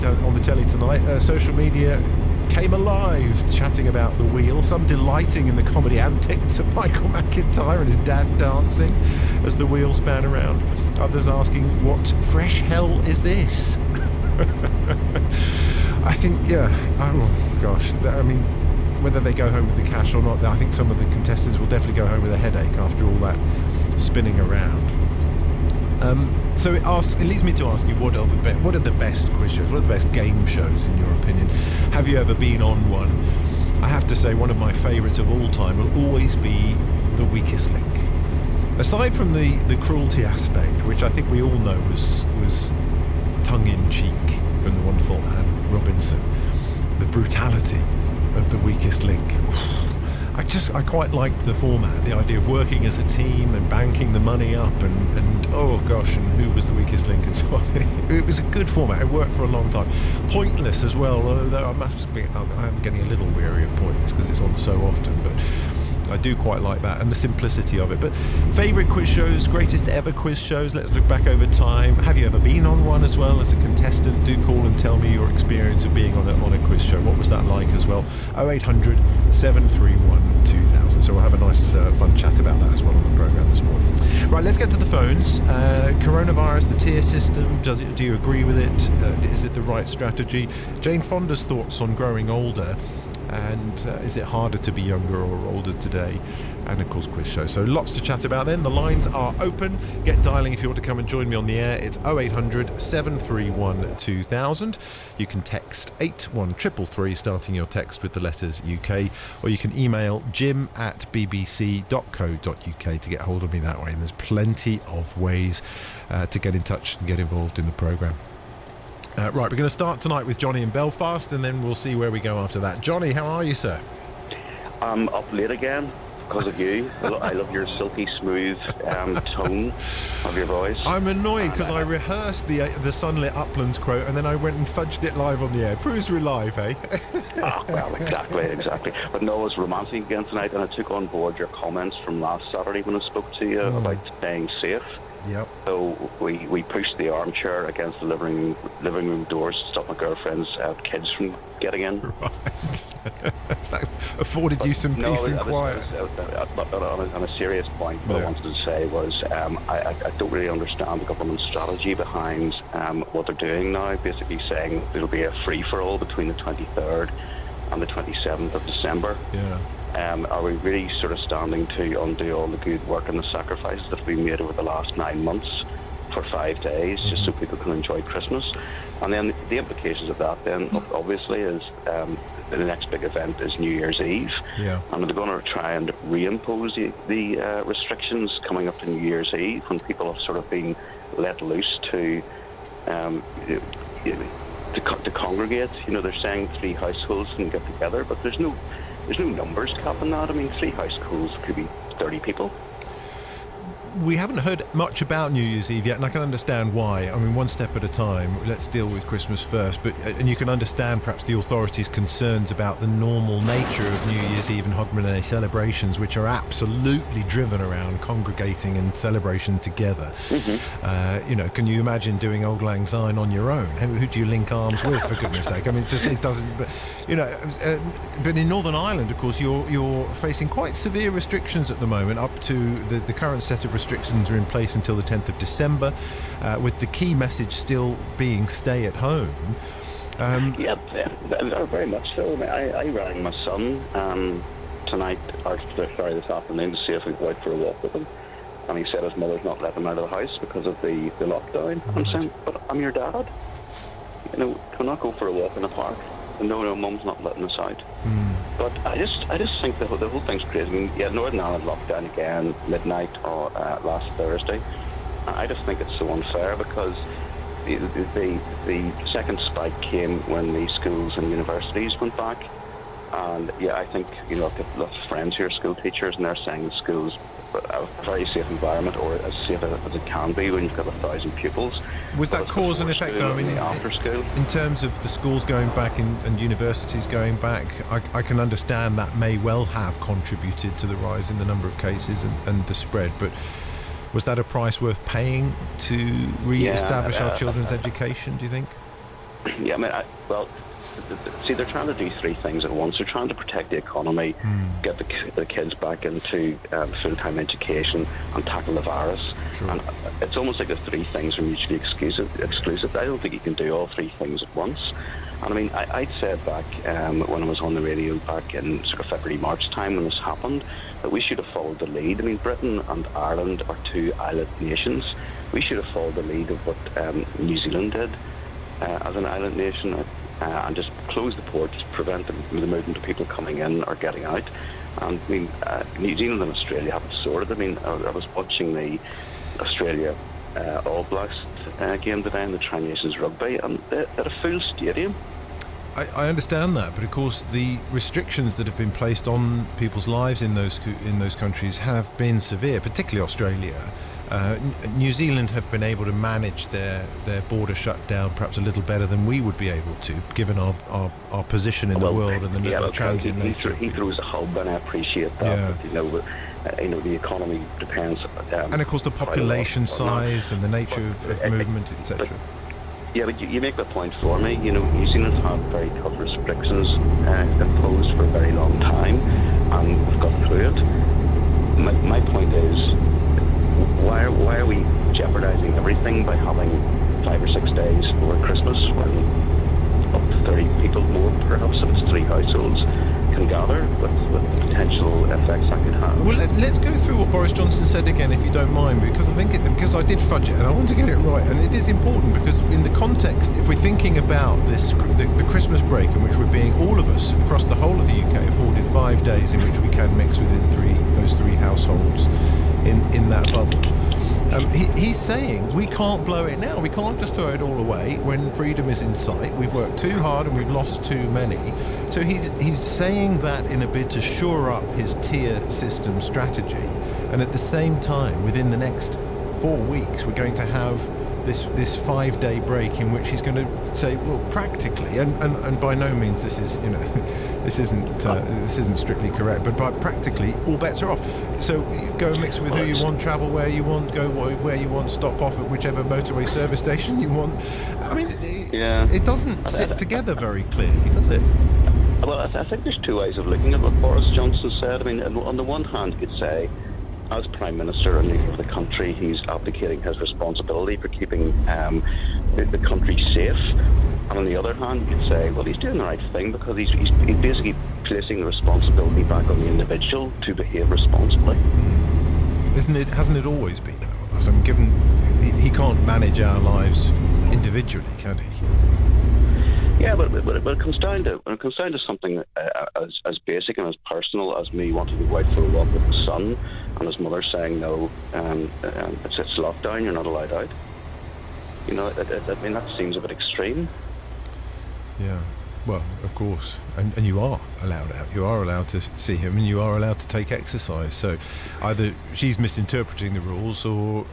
telly tonight. Social media came alive chatting about the wheel, some delighting in the comedy antics of Michael McIntyre and his dad dancing as the wheel span around, others asking what fresh hell is this. I think oh gosh, I mean, whether they go home with the cash or not, I think some of the contestants will definitely go home with a headache after all that spinning around. So it leads me to ask you, what are the best quiz shows? What are the best game shows in your opinion? Have you ever been on one? I have to say, one of my favourites of all time will always be The Weakest Link. Aside from the cruelty aspect, which I think we all know was tongue-in-cheek from the wonderful Anne Robinson, the brutality of The Weakest Link. I quite liked the format, the idea of working as a team and banking the money up and oh gosh, and who was the weakest link and so on. It was a good format. It worked for a long time. Pointless as well, although I'm getting a little weary of Pointless because it's on so often, but I do quite like that and the simplicity of it. But favourite quiz shows, greatest ever quiz shows, let's look back over time. Have you ever been on one as well as a contestant? Do call and tell me your experience of being on a quiz show. What was that like as well? 0800 731 2000. So we'll have a nice fun chat about that as well on the programme this morning. Right, let's get to the phones. Coronavirus, the tier system, do you agree with it? Is it the right strategy? Jane Fonda's thoughts on growing older. And is it harder to be younger or older today? And of course, quiz show. So lots to chat about then. The lines are open. Get dialing if you want to come and join me on the air. It's 0800 731 2000. You can text 81333, starting your text with the letters UK, or you can email jim@bbc.co.uk to get hold of me that way. And there's plenty of ways to get in touch and get involved in the programme. Right, we're going to start tonight with Johnny in Belfast, and then we'll see where we go after that. Johnny, how are you, sir? I'm up late again because of you. I love your silky smooth tone of your voice. I'm annoyed because I rehearsed the Sunlit Uplands quote, and then I went and fudged it live on the air. Proves we're live, eh? Well, exactly. But no, I was romancing again tonight, and I took on board your comments from last Saturday when I spoke to you about staying safe. Yep. So we pushed the armchair against the living room doors to stop my girlfriend's kids from getting in. Right. That afforded you some peace and quiet. On a serious point, what I wanted to say was I don't really understand the government's strategy behind what they're doing now, basically saying there'll be a free-for-all between the 23rd and the 27th of December. Yeah. Are we really sort of standing to undo all the good work and the sacrifices that we made over the last 9 months for 5 days just so people can enjoy Christmas? And then the implications of that then obviously is the next big event is New Year's Eve. Yeah. And they're going to try and reimpose the restrictions coming up to New Year's Eve when people have sort of been let loose to congregate. You know, they're saying 3 households can get together, but there's no numbers cap on that. I mean, 3 households could be 30 people. We haven't heard much about New Year's Eve yet, and I can understand why. I mean, one step at a time. Let's deal with Christmas first. And you can understand perhaps the authorities' concerns about the normal nature of New Year's Eve and Hogmanay celebrations, which are absolutely driven around congregating and celebration together. Mm-hmm. Can you imagine doing Auld Lang Syne on your own? Who do you link arms with, for goodness sake? I mean, it doesn't. But in Northern Ireland, of course, you're facing quite severe restrictions at the moment. Up to the current set of restrictions are in place until the 10th of December, with the key message still being stay at home. Very much so. I mean, I rang my son this afternoon to see if we could go out for a walk with him. And he said his mother's not letting him out of the house because of the lockdown. I'm saying, but I'm your dad. Can I not go for a walk in the park? No, Mum's not letting us out. But I just think the whole thing's crazy. I mean, Northern Ireland locked down again midnight or last Thursday. I just think it's so unfair because the second spike came when the schools and universities went back. And I think I've got lots of friends who are school teachers, and they're saying the schools a very safe environment, or as safe as it can be when you've got 1,000 pupils. Was that cause and effect, though? I mean, after school, in terms of the schools going back and universities going back, I can understand that may well have contributed to the rise in the number of cases and the spread. But was that a price worth paying to re-establish our children's education, do you think? Yeah, I mean, they're trying to do 3 things at once. They're trying to protect the economy, get the kids back into full-time education, and tackle the virus. Sure. And it's almost like the 3 things are mutually exclusive. I don't think you can do all 3 things at once. And I mean, I'd said back when I was on the radio back in sort of February, March time when this happened, that we should have followed the lead. I mean, Britain and Ireland are 2 island nations. We should have followed the lead of what New Zealand did as an island nation, and just close the ports, prevent the movement of people coming in or getting out. And I mean, New Zealand and Australia have it sorted. I mean, I was watching the Australia All Blacks game today in the Tri Nations Rugby, and they had a full stadium. I understand that, but of course the restrictions that have been placed on people's lives in those countries have been severe, particularly Australia. New Zealand have been able to manage their border shutdown perhaps a little better than we would be able to, given our position in the world and the transit nature. Heathrow's a hub, and I appreciate that. But, the economy depends. And of course the population size and the nature of movement, etc. Yeah, but you make the point for me. New Zealand have very tough restrictions imposed for a very long time, and we've got through it. My point is, why are we jeopardising everything by having 5 or 6 days over Christmas when up to 30 people more, perhaps if it's 3 households, can gather with the potential effects that could have? Well, let's go through what Boris Johnson said again, if you don't mind, because because I did fudge it and I want to get it right, and it is important because in the context, if we're thinking about this, the Christmas break in which we're being, all of us across the whole of the UK, afforded 5 days in which we can mix within those three households in that bubble. He's saying we can't blow it now. We can't just throw it all away when freedom is in sight. We've worked too hard and we've lost too many. So he's saying that in a bid to shore up his tier system strategy. And at the same time, within the next 4 weeks, we're going to have this 5-day break in which he's going to say, well, practically, and by no means this is, this isn't strictly correct, but by practically all bets are off. So go mix with who you want, travel where you want, go where you want, stop off at whichever motorway service station you want. I mean, it doesn't sit together very clearly, does it? Well, I think there's 2 ways of looking at what Boris Johnson said. I mean, on the one hand, you could say, as Prime Minister and leader of the country, he's abdicating his responsibility for keeping the country safe. And on the other hand, you could say, well, he's doing the right thing because he's basically placing the responsibility back on the individual to behave responsibly. Hasn't it always been that? I mean, given he can't manage our lives individually, can he? Yeah, but it comes down to something as basic and as personal as me wanting to go out for a walk with the son, and his mother saying no, it's lockdown, you're not allowed out. I mean, that seems a bit extreme. Yeah, well, of course, and you are allowed out. You are allowed to see him, and you are allowed to take exercise. So either she's misinterpreting the rules, or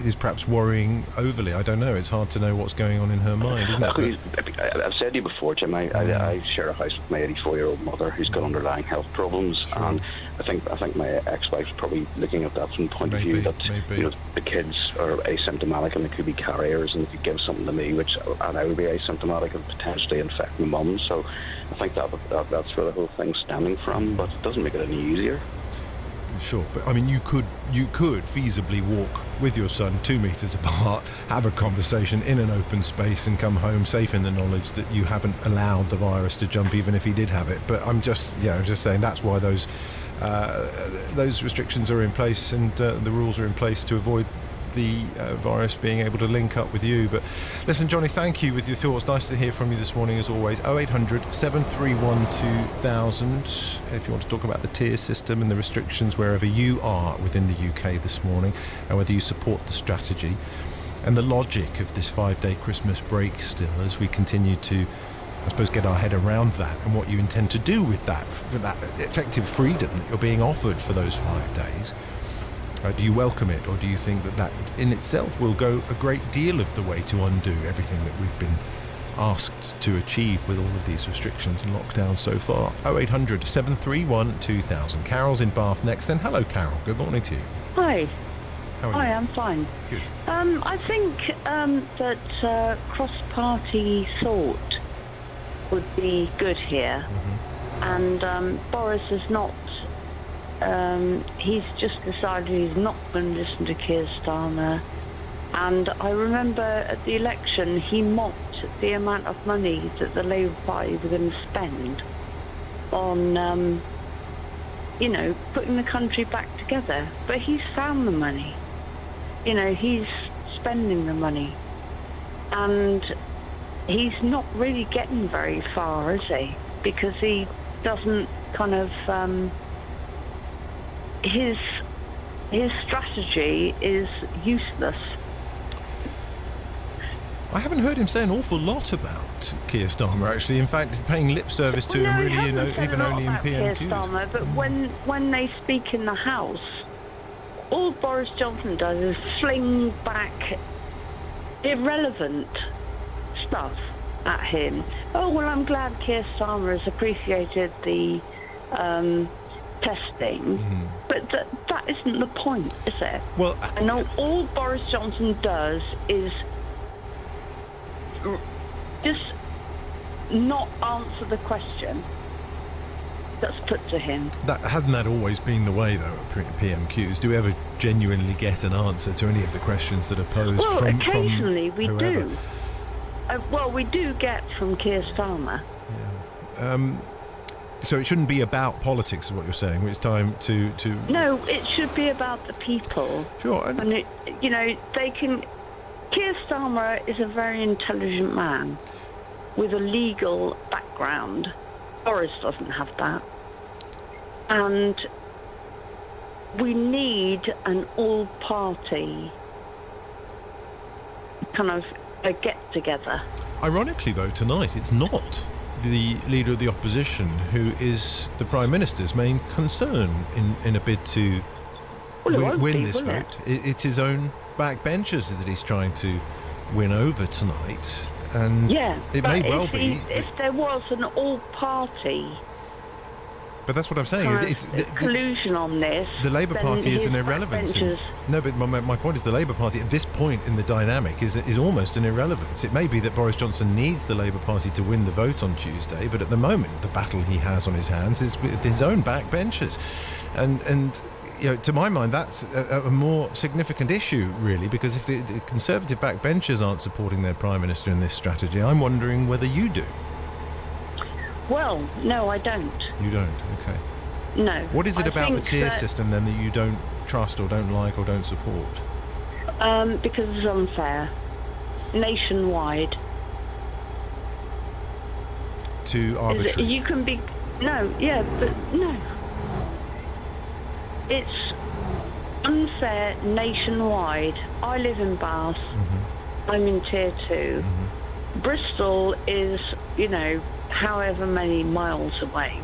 is perhaps worrying overly. I don't know. It's hard to know what's going on in her mind, isn't it? I've said to you before, Jim, I share a house with my 84-year-old mother who's got underlying health problems, sure. And I think my ex-wife's probably looking at that from the point of view that the kids are asymptomatic and they could be carriers, and they could give something to me, and I would be asymptomatic and potentially infect my mum. So I think that's where the whole thing's stemming from, but it doesn't make it any easier. Sure, but I mean, you could feasibly walk with your son 2 meters apart, have a conversation in an open space, and come home safe in the knowledge that you haven't allowed the virus to jump, even if he did have it. But I'm just saying that's why those restrictions are in place, and the rules are in place to avoid the virus being able to link up with you. But listen, Johnny, thank you with your thoughts. Nice to hear from you this morning as always. 0800 731 2000 if you want to talk about the tier system and the restrictions wherever you are within the UK this morning, and whether you support the strategy and the logic of this 5-day Christmas break still, as we continue to, I suppose, get our head around that, and what you intend to do with that, for that effective freedom that you're being offered for those 5 days. Do you welcome it, or do you think that in itself will go a great deal of the way to undo everything that we've been asked to achieve with all of these restrictions and lockdowns so far? 0800 731 2000. Carol's in Bath next. Then hello, Carol. Good morning to you. Hi. How are Hi, you? I'm fine. Good. I think that cross-party thought would be good here, and Boris is not. He's just decided he's not going to listen to Keir Starmer. And I remember at the election he mocked the amount of money that the Labour Party were going to spend on, putting the country back together. But he's found the money. he's spending the money, and he's not really getting very far, is he? Because he doesn't kind of his strategy is useless. I haven't heard him say an awful lot about Keir Starmer, actually. In fact, paying lip service to him really, even only in PMQs. Keir Starmer, but when they speak in the House, all Boris Johnson does is fling back irrelevant stuff at him. Oh, well, I'm glad Keir Starmer has appreciated the testing, but that isn't the point, is it? Well, I know all Boris Johnson does is just not answer the question that's put to him. Hasn't that always been the way, though, at PMQs? Do we ever genuinely get an answer to any of the questions that are posed from occasionally we whoever? Do. We do get from Keir Starmer. Yeah. So it shouldn't be about politics, is what you're saying. It's time to... No, it should be about the people. Sure. And they can... Keir Starmer is a very intelligent man with a legal background. Boris doesn't have that. And we need an all-party kind of a get-together. Ironically, though, tonight it's not the Leader of the Opposition who is the Prime Minister's main concern in a bid to win this vote. It's his own backbenchers that he's trying to win over tonight. And it may well be... If there was an all-party... But that's what I'm saying. It's collusion on this. The Labour Party is an irrelevance. No, but my point is the Labour Party at this point in the dynamic is almost an irrelevance. It may be that Boris Johnson needs the Labour Party to win the vote on Tuesday, but at the moment the battle he has on his hands is with his own backbenchers, and to my mind that's a more significant issue, really, because if the Conservative backbenchers aren't supporting their Prime Minister in this strategy, I'm wondering whether you do. Well, no, I don't. You don't? Okay. No. What is it about the tier system, then, that you don't trust or don't like or don't support? Because it's unfair. Nationwide. Too arbitrary? You can be... No, but no. It's unfair nationwide. I live in Bath. Mm-hmm. I'm in Tier 2. Mm-hmm. Bristol is, however many miles away,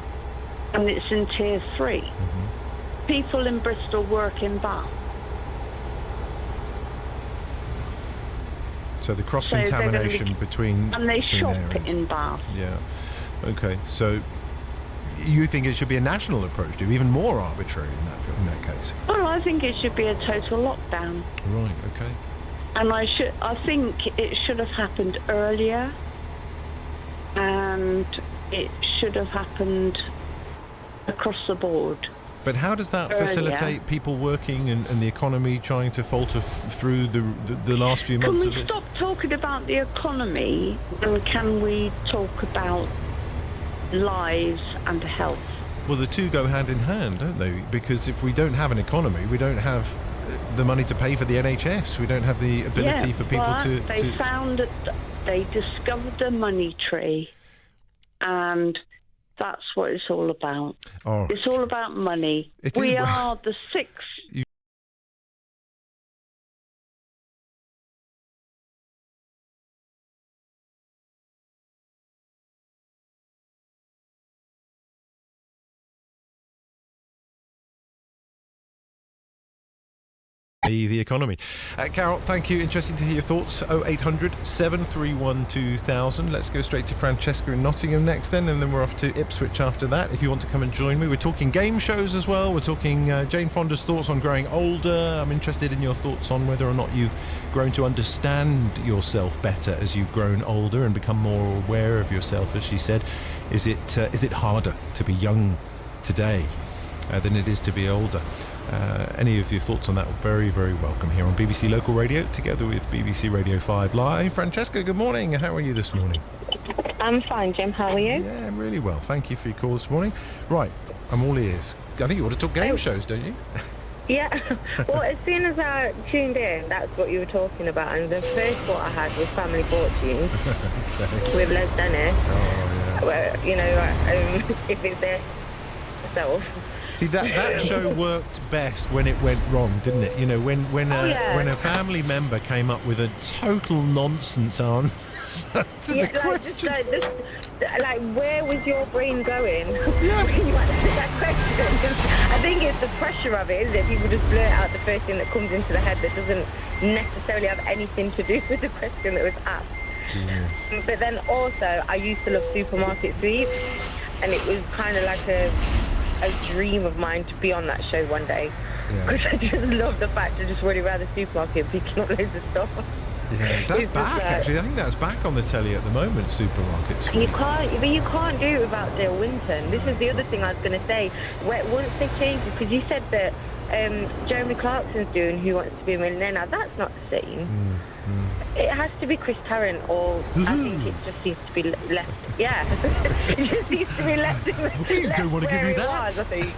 and it's in Tier 3. Mm-hmm. People in Bristol work in Bath. So the cross-contamination between they shop areas. In Bath. Yeah. Okay. So you think it should be a national approach, even more arbitrary in that case? Well, I think it should be a total lockdown. Right. Okay. And I think it should have happened earlier. And it should have happened across the board. But how does that facilitate people working and the economy trying to falter through the last few months of this? Can we stop talking about the economy, and can we talk about lives and health? Well, the two go hand in hand, don't they? Because if we don't have an economy, we don't have the money to pay for the NHS. We don't have the ability for people to... They discovered the money tree, and that's what it's all about. Oh. It's all about money. We are the sixth. The economy. Carol, thank you. Interesting to hear your thoughts. 0800 731 2000. Let's go straight to Francesca in Nottingham next then, and then we're off to Ipswich after that if you want to come and join me. We're talking game shows as well. We're talking Jane Fonda's thoughts on growing older. I'm interested in your thoughts on whether or not you've grown to understand yourself better as you've grown older and become more aware of yourself, as she said. Is it harder to be young today than it is to be older? Any of your thoughts on that are very, very welcome here on BBC Local Radio, together with BBC Radio 5 Live. Francesca, good morning. How are you this morning? I'm fine, Jim. How are you? Yeah, I'm really well. Thank you for your call this morning. Right, I'm all ears. I think you ought to talk game shows, don't you? Yeah, well, as soon as I tuned in, that's what you were talking about, and the first thought I had was Family Fortunes with Les Dennis. Oh, yeah. Where, you know, if it's their self. See, that show worked best when it went wrong, didn't it? You know, when a family member came up with a total nonsense answer to the question. Like, where was your brain going when you answered that question? I think it's the pressure of it, isn't it? People just blurt out the first thing that comes into the head that doesn't necessarily have anything to do with the question that was asked. Genius. But then also, I used to love supermarket sweeps, and it was kind of like a dream of mine to be on that show one day. Because I just love the fact of just running around the supermarket picking up loads of stuff. Yeah, that's back, actually. I think that's back on the telly at the moment, supermarkets. You can't do it without Dale Winton. This is the other thing I was going to say. Once they change it, because you said that Jeremy Clarkson's doing Who Wants to Be a Millionaire. Now, that's not the same. It has to be Chris Tarrant, or I think it just needs to be left. Yeah, it just needs to be left. We don't want to give you that. Was, I think.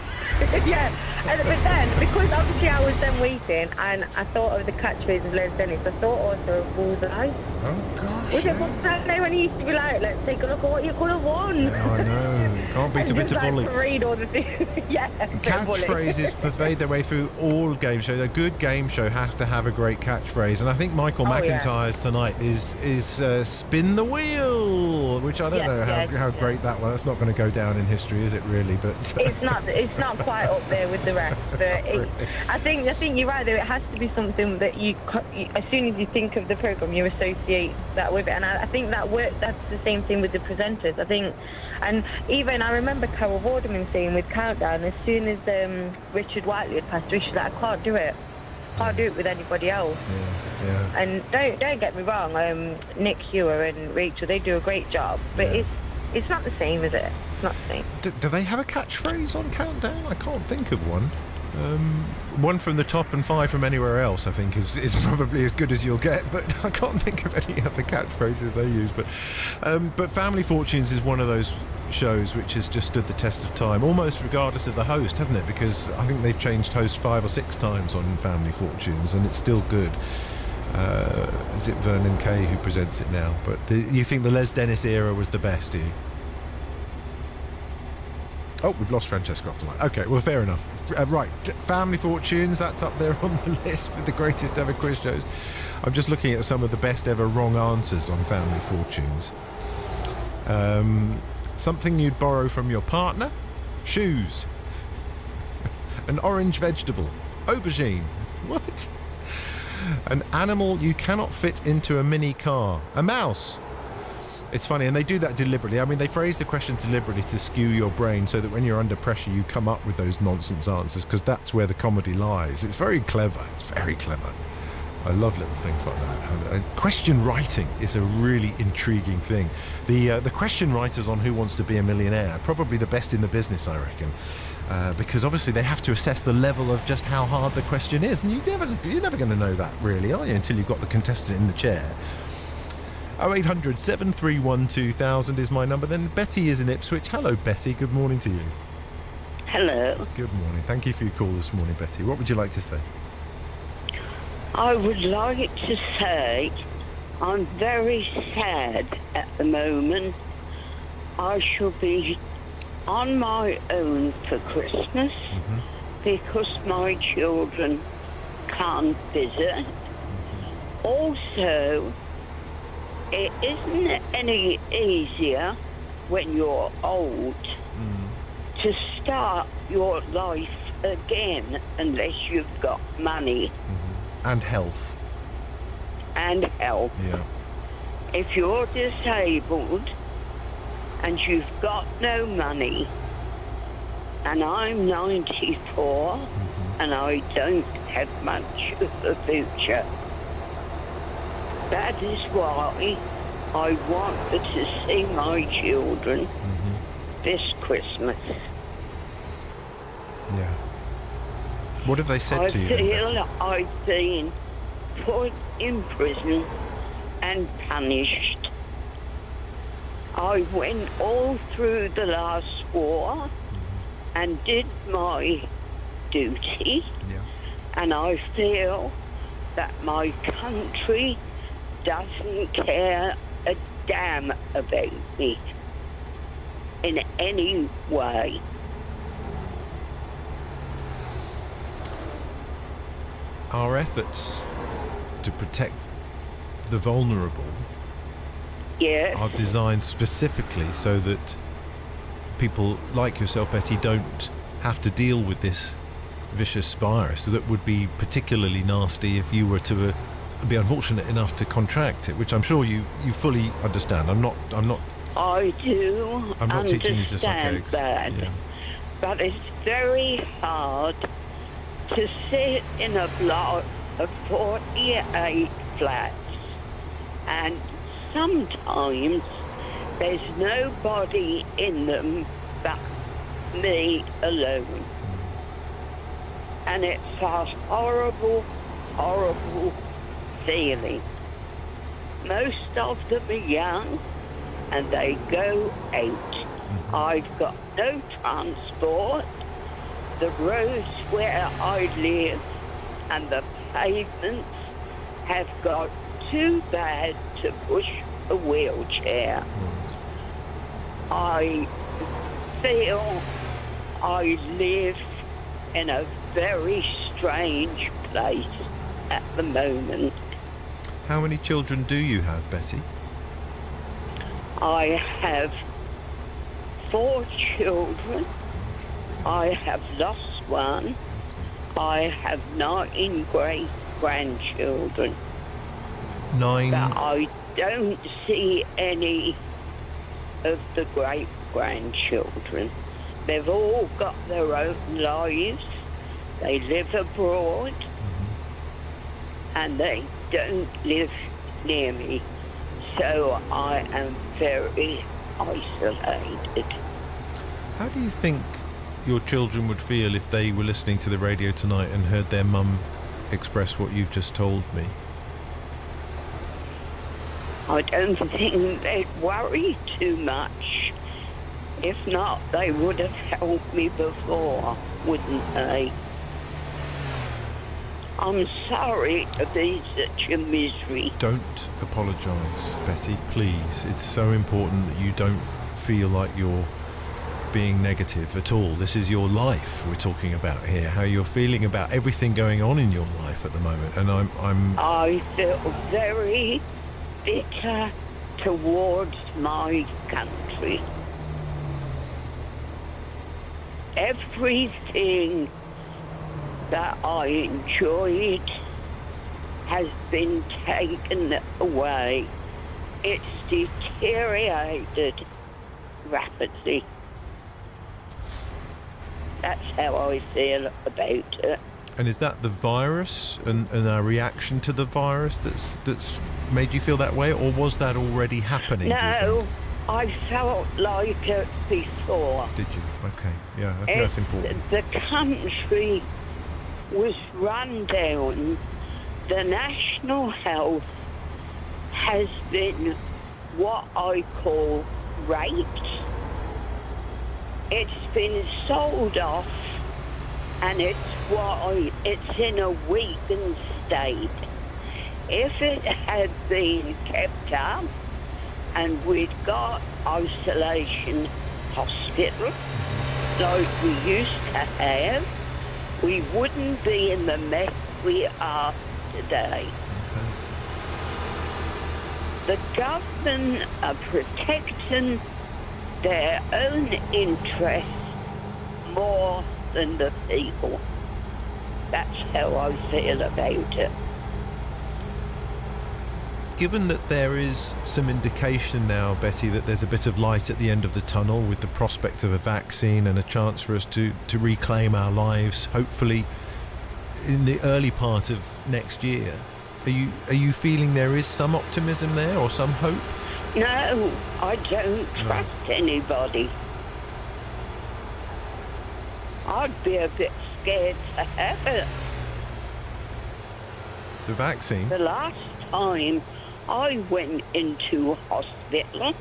Yeah, but then because obviously I was then waiting, and I thought of the catchphrase of Les Dennis. I thought also of Bullseye. Oh gosh. Was it Bullseye when he used to be like, "Let's take a look at what you could have won." Yeah, I know. Can't beat a bit of bully. Parade all the things. Yeah. Catchphrases pervade their way through all game shows. A good game show has to have a great catchphrase, and I think Michael McIntyre's tonight is Spin the Wheel, which I don't know how great that was. That's not going to go down in history, is it really? But it's not quite up there with the rest. But I think you're right though. It has to be something that you as soon as you think of the program, you associate that with it. And I think that works. That's the same thing with the presenters. I think, and even I remember Carol Vorderman saying with Countdown, as soon as Richard Whiteley had passed away, she's like, I can't do it. Can't do it with anybody else. Yeah. And don't get me wrong, Nick Hewer and Rachel, they do a great job, but it's not the same, is it? It's not the same. Do they have a catchphrase on Countdown? I can't think of one. One from the top and 5 from anywhere else, I think, is probably as good as you'll get, but I can't think of any other catchphrases they use. But Family Fortunes is one of those shows which has just stood the test of time, almost regardless of the host, hasn't it? Because I think they've changed hosts 5 or 6 times on Family Fortunes, and it's still good. Is it Vernon Kay who presents it now? But you think the Les Dennis era was the best, do you? Oh, we've lost Francesca off the line. Okay, well, fair enough. Right, Family Fortunes, that's up there on the list with the greatest ever quiz shows. I'm just looking at some of the best ever wrong answers on Family Fortunes. Something you'd borrow from your partner? Shoes. An orange vegetable. Aubergine. What? An animal you cannot fit into a mini car. A mouse. It's funny, and they do that deliberately. I mean, they phrase the question deliberately to skew your brain so that when you're under pressure, you come up with those nonsense answers, because that's where the comedy lies. It's very clever. It's very clever. I love little things like that. And question writing is a really intriguing thing. The question writers on Who Wants to Be a Millionaire are probably the best in the business, I reckon. Because obviously they have to assess the level of just how hard the question is. And you're never going to know that, really, are you, until you've got the contestant in the chair. 0800 731 2000 is my number. Then Betty is in Ipswich. Hello, Betty. Good morning to you. Hello. Good morning. Thank you for your call this morning, Betty. What would you like to say? I would like to say I'm very sad at the moment. I shall be on my own for Christmas because my children can't visit. Also, it isn't any easier when you're old to start your life again unless you've got money. And health. And health. Yeah. If you're disabled and you've got no money, and I'm 94 and I don't have much of a future, that is why I wanted to see my children this Christmas. Yeah. What have they said to you? I feel I've been put in prison and punished. I went all through the last war and did my duty. Yeah. And I feel that my country doesn't care a damn about me in any way. Our efforts to protect the vulnerable are designed specifically so that people like yourself, Betty, don't have to deal with this vicious virus that would be particularly nasty if you were to be unfortunate enough to contract it, which I'm sure you fully understand. I'm not I do I'm not teaching you to suck understand eggs. that, Yeah. but it's very hard to sit in a block of 48 flats, and sometimes there's nobody in them but me alone. And it's a horrible, horrible feeling. Most of them are young and they go out. I've got no transport. The roads where I live and the pavements have got too bad to push a wheelchair. I feel I live in a very strange place at the moment. How many children do you have, Betty? I have 4 children. I have lost one. I have 9 great-grandchildren. 9? But I don't see any of the great-grandchildren. They've all got their own lives. They live abroad. And they don't live near me. So I am very isolated. How do you think your children would feel if they were listening to the radio tonight and heard their mum express what you've just told me? I don't think they'd worry too much. If not, they would have helped me before, wouldn't they? I'm sorry to be such a misery. Don't apologise, Betty, please. It's so important that you don't feel like you're being negative at all. This is your life we're talking about here, how you're feeling about everything going on in your life at the moment. And I feel very bitter towards my country. Everything that I enjoyed has been taken away. It's deteriorated rapidly. That's how I feel about it. And is that the virus and our reaction to the virus that's made you feel that way, or was that already happening? No, I felt like it before. Did you? Okay, yeah, I think that's important. The country was run down. The national health has been what I call raped. It's been sold off, and it's in a weakened state. If it had been kept up and we'd got isolation hospitals like we used to have, we wouldn't be in the mess we are today. The government are protecting their own interests more than the people. That's how I feel about it. Given that there is some indication now, Betty, that there's a bit of light at the end of the tunnel with the prospect of a vaccine and a chance for us to reclaim our lives, hopefully in the early part of next year, are you feeling there is some optimism there or some hope? No, I don't trust anybody. I'd be a bit scared to have it. The vaccine? The last time I went into hospital,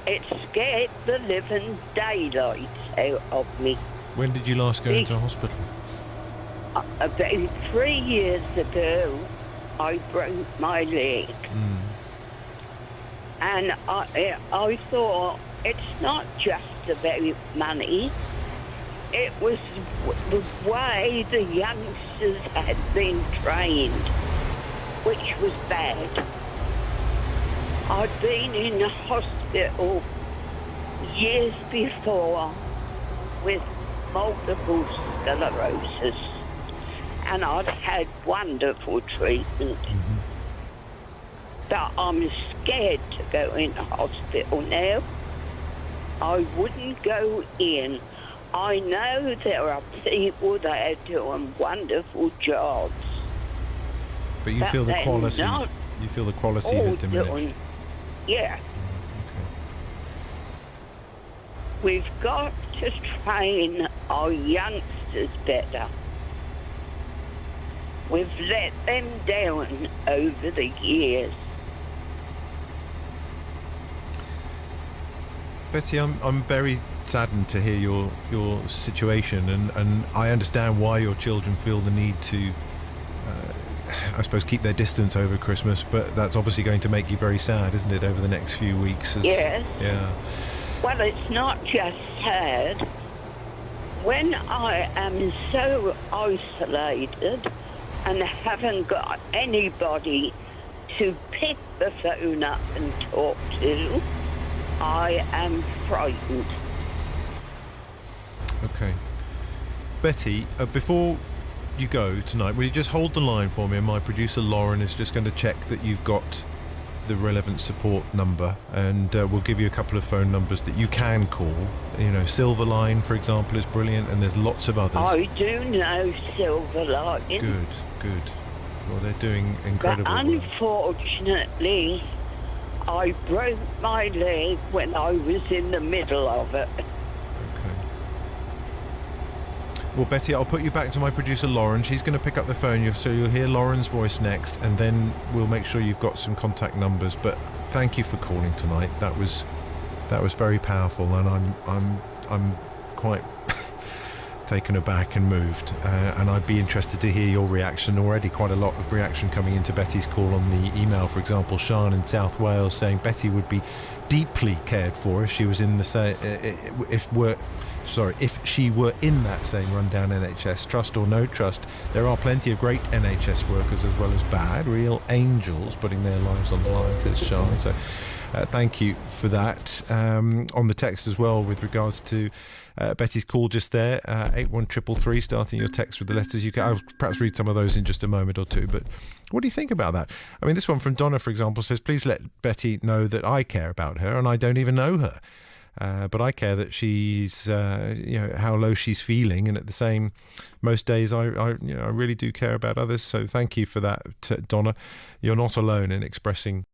it scared the living daylights out of me. When did you last go into hospital? about 3 years ago, I broke my leg. And I thought, it's not just about money. It was the way the youngsters had been trained, which was bad. I'd been in the hospital years before with multiple sclerosis, and I'd had wonderful treatment. But I'm scared to go in the hospital now. I wouldn't go in. I know there are people that are doing wonderful jobs. But you feel the quality. You feel the quality has diminished. Yeah. We've got to train our youngsters better. We've let them down over the years. Betty, I'm very saddened to hear your situation, and I understand why your children feel the need to, I suppose, keep their distance over Christmas, but that's obviously going to make you very sad, isn't it, over the next few weeks? Yes. Yeah. Well, it's not just sad. When I am so isolated and haven't got anybody to pick the phone up and talk to, I am frightened. Okay. Betty, before you go tonight, will you just hold the line for me, and my producer Lauren is just going to check that you've got the relevant support number, and we'll give you a couple of phone numbers that you can call. You know, Silver Line, for example, is brilliant, and there's lots of others. I do know Silver Line. Good. Well, they're doing incredible but unfortunately, I broke my leg when I was in the middle of it. Well, Betty, I'll put you back to my producer Lauren. She's going to pick up the phone, so you'll hear Lauren's voice next, and then we'll make sure you've got some contact numbers. But thank you for calling tonight. That was very powerful, and I'm quite taken aback and moved. And I'd be interested to hear your reaction. Already quite a lot of reaction coming into Betty's call on the email. For example, Sian in South Wales saying Betty would be deeply cared for if she was in the same if she were in that same rundown NHS. Trust or no trust, there are plenty of great NHS workers as well as bad, real angels putting their lives on the line, says Sian. So thank you for that. On the text as well, with regards to Betty's call just there, 81333, starting your text with the letters UK. I'll perhaps read some of those in just a moment or two, but what do you think about that? I mean, this one from Donna, for example, says, please let Betty know that I care about her, and I don't even know her. But I care that she's, how low she's feeling, and at the same, most days I really do care about others. So thank you for that, Donna. You're not alone in expressing